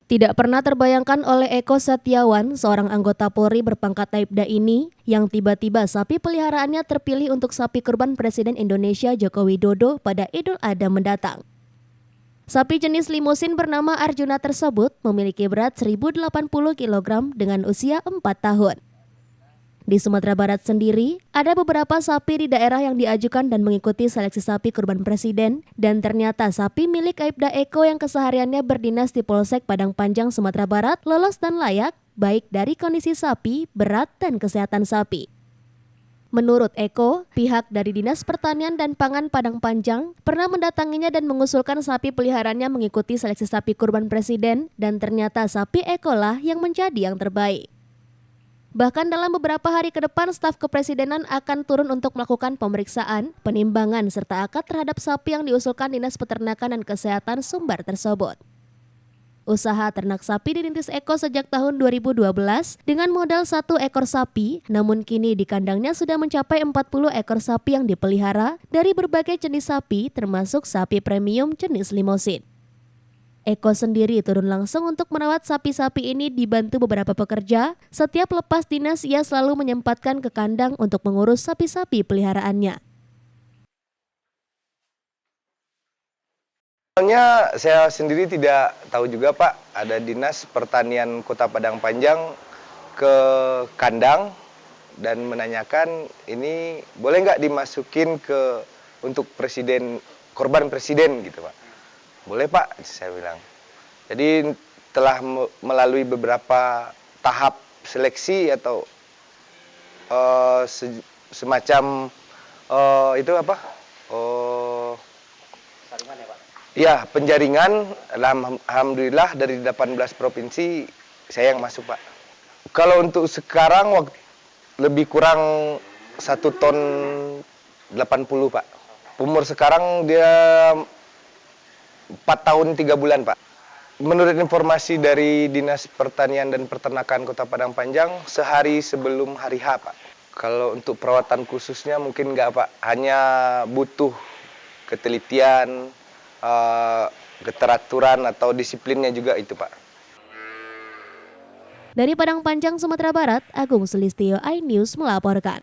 Tidak pernah terbayangkan oleh Eko Setiawan, seorang anggota Polri berpangkat Aibda ini, yang tiba-tiba sapi peliharaannya terpilih untuk sapi kurban Presiden Indonesia Joko Widodo pada Idul Adha mendatang. Sapi jenis limusin bernama Arjuna tersebut memiliki berat 1080 kg dengan usia 4 tahun. Di Sumatera Barat sendiri, ada beberapa sapi di daerah yang diajukan dan mengikuti seleksi sapi kurban presiden, dan ternyata sapi milik Aibda Eko yang kesehariannya berdinas di Polsek Padang Panjang, Sumatera Barat lolos dan layak, baik dari kondisi sapi, berat, dan kesehatan sapi. Menurut Eko, pihak dari Dinas Pertanian dan Pangan Padang Panjang pernah mendatanginya dan mengusulkan sapi peliharaannya mengikuti seleksi sapi kurban presiden, dan ternyata sapi Eko lah yang menjadi yang terbaik. Bahkan dalam beberapa hari ke depan, staf kepresidenan akan turun untuk melakukan pemeriksaan, penimbangan, serta akad terhadap sapi yang diusulkan Dinas Peternakan dan Kesehatan Sumbar tersebut. Usaha ternak sapi dirintis Eko sejak tahun 2012 dengan modal 1 ekor sapi, namun kini di kandangnya sudah mencapai 40 ekor sapi yang dipelihara dari berbagai jenis sapi, termasuk sapi premium jenis limusin. Eko sendiri turun langsung untuk merawat sapi-sapi ini dibantu beberapa pekerja. Setiap lepas dinas ia selalu menyempatkan ke kandang untuk mengurus sapi-sapi peliharaannya. Soalnya saya sendiri tidak tahu juga Pak, ada Dinas Pertanian Kota Padang Panjang ke kandang dan menanyakan ini boleh nggak dimasukin ke untuk presiden, korban presiden gitu Pak. Boleh Pak, saya bilang. Jadi telah melalui beberapa tahap seleksi atau semacam itu apa? Saringan ya Pak? Ya, penjaringan. Alhamdulillah dari 18 provinsi saya yang masuk Pak. Kalau untuk sekarang lebih kurang 1 ton 80 Pak. Umur sekarang dia 4 tahun 3 bulan Pak. Menurut informasi dari Dinas Pertanian dan Peternakan Kota Padang Panjang, sehari sebelum hari H Pak. Kalau untuk perawatan khususnya mungkin enggak Pak, hanya butuh ketelitian, keteraturan atau disiplinnya juga itu Pak. Dari Padang Panjang, Sumatera Barat, Agung Sulistyo, iNews melaporkan.